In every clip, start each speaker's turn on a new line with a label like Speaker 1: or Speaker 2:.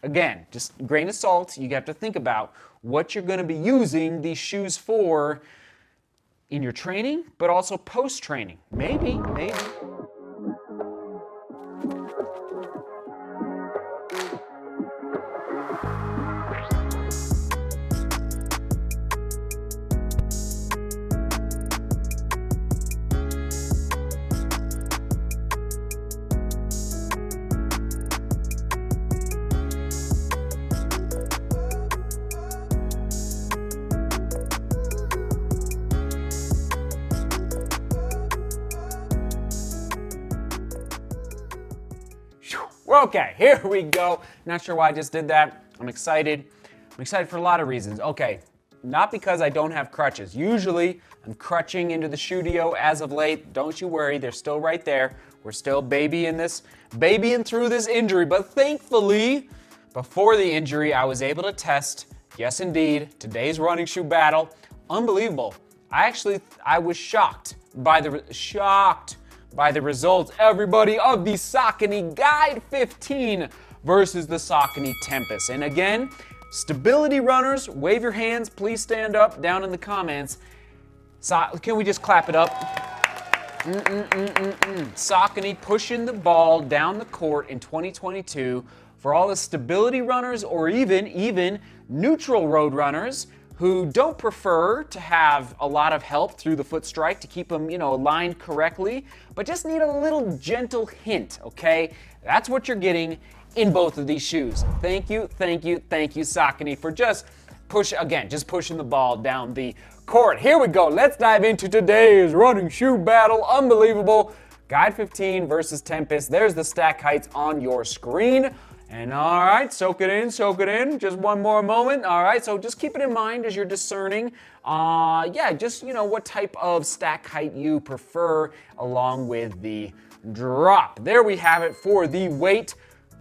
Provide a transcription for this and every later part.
Speaker 1: again, just grain of salt. You have to think about what you're going to be using these shoes for in your training, but also post-training. Maybe. Okay, here we go. Not sure why I just did that. I'm excited. I'm excited for a lot of reasons. Okay, not because I don't have crutches. Usually, I'm crutching into the studio as of late. Don't you worry, they're still right there. We're still babying through this injury. But thankfully, before the injury, I was able to test, yes indeed, today's running shoe battle. Unbelievable. I was shocked by the results, everybody, of the Saucony Guide 15 versus the Saucony Tempus. And again, stability runners, wave your hands, please stand up down in the comments. Can we just clap it up? Saucony pushing the ball down the court in 2022 for all the stability runners or even neutral road runners who don't prefer to have a lot of help through the foot strike to keep them, aligned correctly, but just need a little gentle hint, okay? That's what you're getting in both of these shoes. Thank you, Saucony, for just pushing the ball down the court. Here we go. Let's dive into today's running shoe battle. Unbelievable. Guide 15 versus Tempus. There's the stack heights on your screen. And all right, soak it in. Just one more moment. All right, so just keep it in mind as you're discerning. What type of stack height you prefer along with the drop. There we have it for the weight.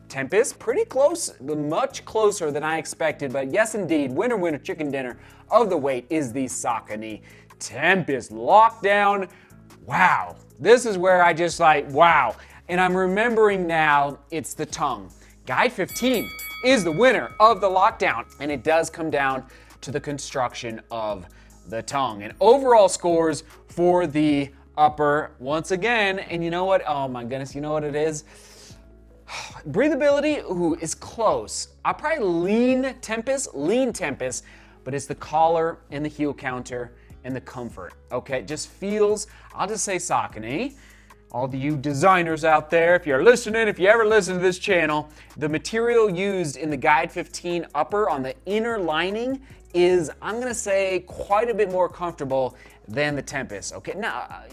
Speaker 1: Tempus, pretty close, much closer than I expected, but yes indeed, winner, chicken dinner of the weight is the Saucony Tempus. Lockdown, wow. This is where I just wow. And I'm remembering now, it's the tongue. Guide 15 is the winner of the lockdown, and it does come down to the construction of the tongue. And overall scores for the upper, once again, and you know what? Oh my goodness, you know what it is? Breathability, is close. I'll probably lean Tempus, but it's the collar and the heel counter and the comfort. Okay, it just feels, I'll just say Saucony. All of you designers out there, if you're listening, if you ever listen to this channel, the material used in the Guide 15 upper on the inner lining is, I'm gonna say, quite a bit more comfortable than the Tempus. Okay, now,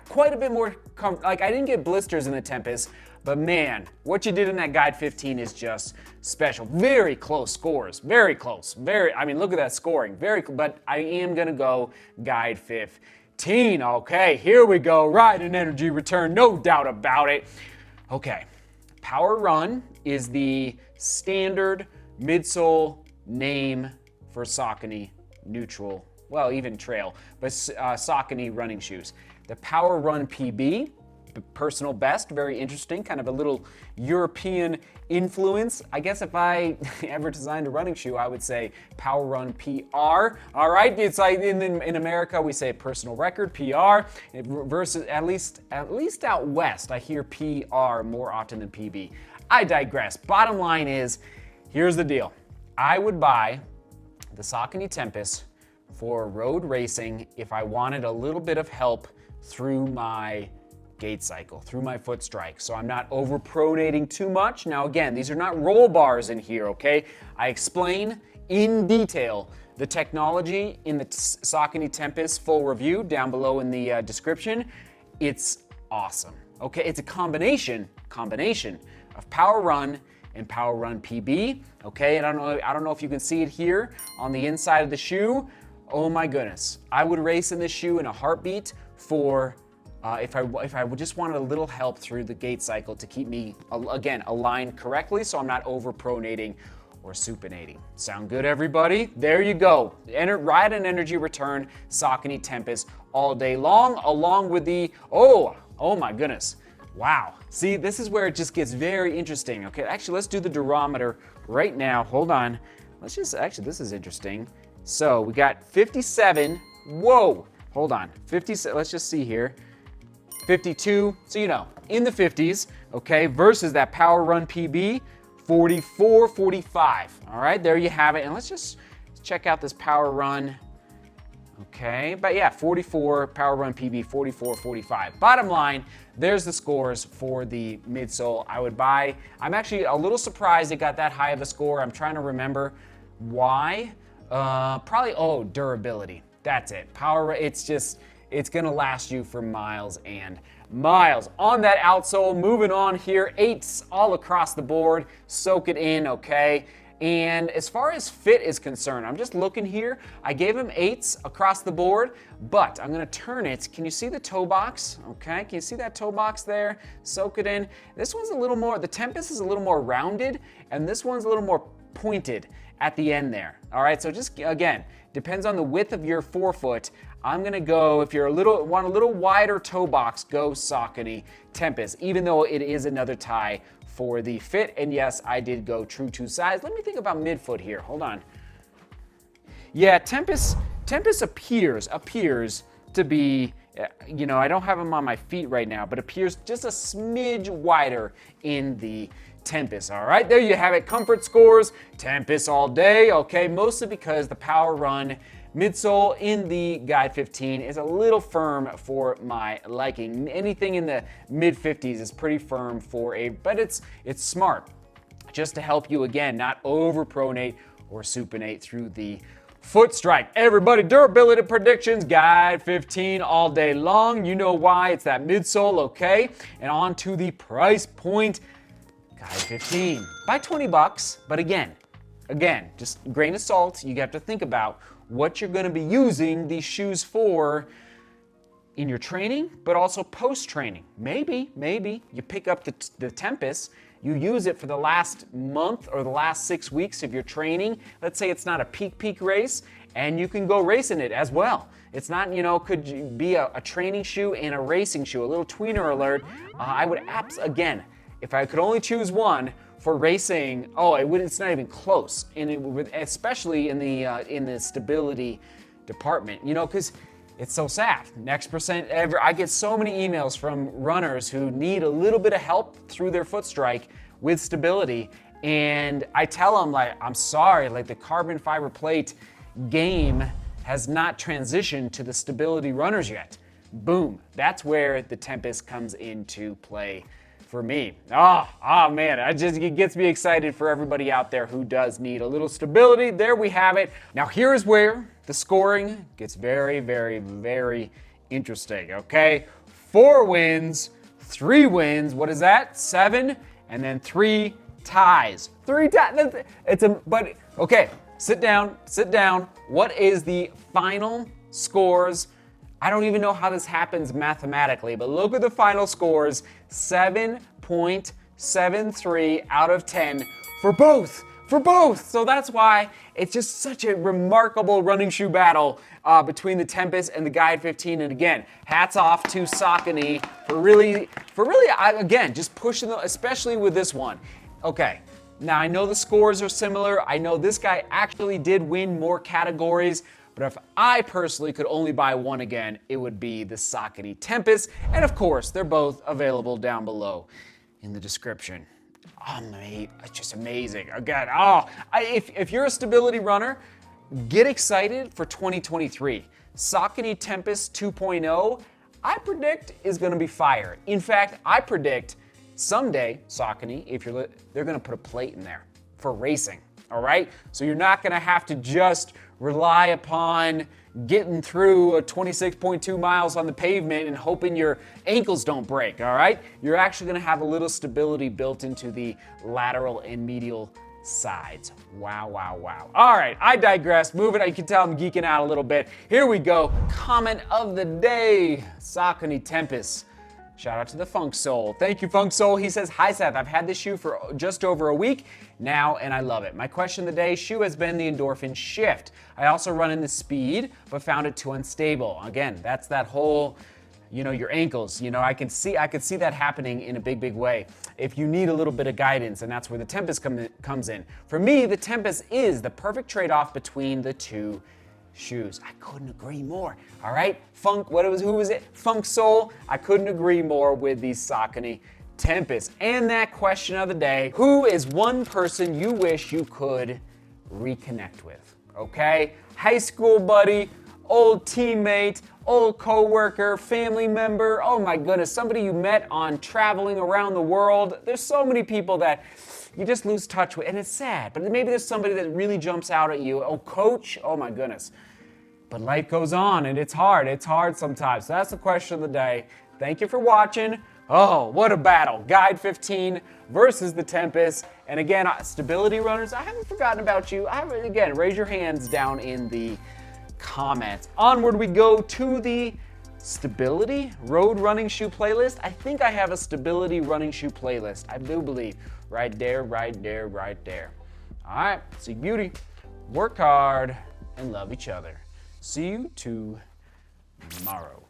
Speaker 1: quite a bit more comfortable. I didn't get blisters in the Tempus, but man, what you did in that Guide 15 is just special. Very close scores, very close. Look at that scoring, but I am gonna go Guide 15. Okay, here we go. Ride and energy return, no doubt about it. Okay, Power Run is the standard midsole name for Saucony neutral, well, even trail, but Saucony running shoes. The Power Run PB, the personal best, very interesting, kind of a little European influence. I guess if I ever designed a running shoe, I would say Power Run PR. All right, it's like in America we say personal record, PR, versus at least out west I hear PR more often than PB. I digress. Bottom line is, here's the deal. I would buy the Saucony Tempus for road racing if I wanted a little bit of help through my gait cycle, through my foot strike, so I'm not overpronating too much. Now again, these are not roll bars in here, okay? I explain in detail the technology in the Saucony Tempus full review down below in the description. It's awesome, okay? It's a combination of Power Run and Power Run PB, okay? And I don't know if you can see it here on the inside of the shoe. Oh my goodness, I would race in this shoe in a heartbeat for if I just wanted a little help through the gait cycle to keep me, again, aligned correctly so I'm not overpronating or supinating. Sound good, everybody? There you go. Ride and energy return, Saucony Tempus all day long, along with the, oh my goodness. Wow, See, this is where it just gets very interesting. Okay, actually, let's do the durometer right now. Hold on. Actually, this is interesting. So we got 57. Whoa, hold on. 57, let's just see here. 52, so in the 50s, okay, versus that Power Run PB, 44, 45. All right, there you have it. And let's just check out this Power Run. Okay, but yeah, 44, Power Run PB, 44, 45. Bottom line, there's the scores for the midsole I would buy. I'm actually a little surprised it got that high of a score. I'm trying to remember why. Probably, durability. That's it. It's gonna last you for miles and miles. On that outsole, moving on here, 8s all across the board. Soak it in, okay? And as far as fit is concerned, I'm just looking here. I gave him 8s across the board, but I'm gonna turn it. Can you see the toe box? Okay, can you see that toe box there? Soak it in. This one's a little more, the Tempus is a little more rounded, and this one's a little more pointed at the end there. All right, so just, again, depends on the width of your forefoot. I'm gonna go, if you're want a little wider toe box, go Saucony Tempus, even though it is another tie for the fit. And yes, I did go true to size. Let me think about midfoot here. Hold on. Yeah, Tempus appears to be, I don't have them on my feet right now, but appears just a smidge wider in the Tempus. All right, there you have it. Comfort scores, Tempus all day. Okay, mostly because the Power Run midsole in the Guide 15 is a little firm for my liking. Anything in the mid 50s is pretty firm but it's smart, just to help you, again, not overpronate or supinate through the foot strike. Everybody, durability predictions, Guide 15 all day long. You know why, it's that midsole, okay? And on to the price point, Guide 15. By $20, but again, just grain of salt. You have to think about what you're going to be using these shoes for in your training, but also post-training. Maybe you pick up the Tempus, you use it for the last month or the last 6 weeks of your training. Let's say it's not a peak race, and you can go racing it as well. It's not, could be a training shoe and a racing shoe. A little tweener alert. I would again, if I could only choose one for racing, it's not even close. And it would, especially in the stability department, because it's so sad. Next percent ever. I get so many emails from runners who need a little bit of help through their foot strike with stability. And I tell them, I'm sorry, the carbon fiber plate game has not transitioned to the stability runners yet. Boom. That's where the Tempus comes into play for me. Man, it gets me excited for everybody out there who does need a little stability. There we have it. Now here is where the scoring gets very, very, very interesting, okay? 4 wins, 3 wins, what is that? 7, and then 3 ties. 3 ties, okay, sit down. What is the final scores? I don't even know how this happens mathematically, but look at the final scores, 7.73 out of 10 for both. So that's why it's just such a remarkable running shoe battle between the Tempus and the Guide 15. And again, hats off to Saucony for really, again, just pushing them, especially with this one. Okay, now I know the scores are similar. I know this guy actually did win more categories. But if I personally could only buy one again, it would be the Saucony Tempus. And of course, they're both available down below in the description. Mate, it's just amazing. Again, if you're a stability runner, get excited for 2023. Saucony Tempus 2.0, I predict is gonna be fire. In fact, I predict someday, Saucony, they're gonna put a plate in there for racing, all right? So you're not gonna have to just rely upon getting through 26.2 miles on the pavement and hoping your ankles don't break, all right? You're actually gonna have a little stability built into the lateral and medial sides. Wow. All right, I digress. Moving on, you can tell I'm geeking out a little bit. Here we go, comment of the day, Saucony Tempus. Shout out to the Funk Soul. Thank you, Funk Soul. He says, hi Seth, I've had this shoe for just over a week now and I love it. My question of the day, shoe has been the Endorphin Shift. I also run in the Speed, but found it too unstable. Again, that's that whole, your ankles. I could see that happening in a big way if you need a little bit of guidance, and that's where the Tempus comes in. For me, the Tempus is the perfect trade-off between the two shoes. I couldn't agree more. All right, who was it? Funk Sole. I couldn't agree more with the Saucony Tempus. And that question of the day: who is one person you wish you could reconnect with? Okay, high school buddy, old teammate, old coworker, family member, oh my goodness, somebody you met on traveling around the world. There's so many people that you just lose touch with, and it's sad, but maybe there's somebody that really jumps out at you. Oh, coach, oh my goodness. But life goes on, and it's hard sometimes. So that's the question of the day. Thank you for watching. Oh, what a battle. Guide 15 versus the Tempus. And again, stability runners, I haven't forgotten about you. Again, raise your hands down in the comments. Onward we go to the stability road running shoe playlist. I think I have a stability running shoe playlist. I do believe. Right there. All right, see beauty, work hard, and love each other. See you tomorrow.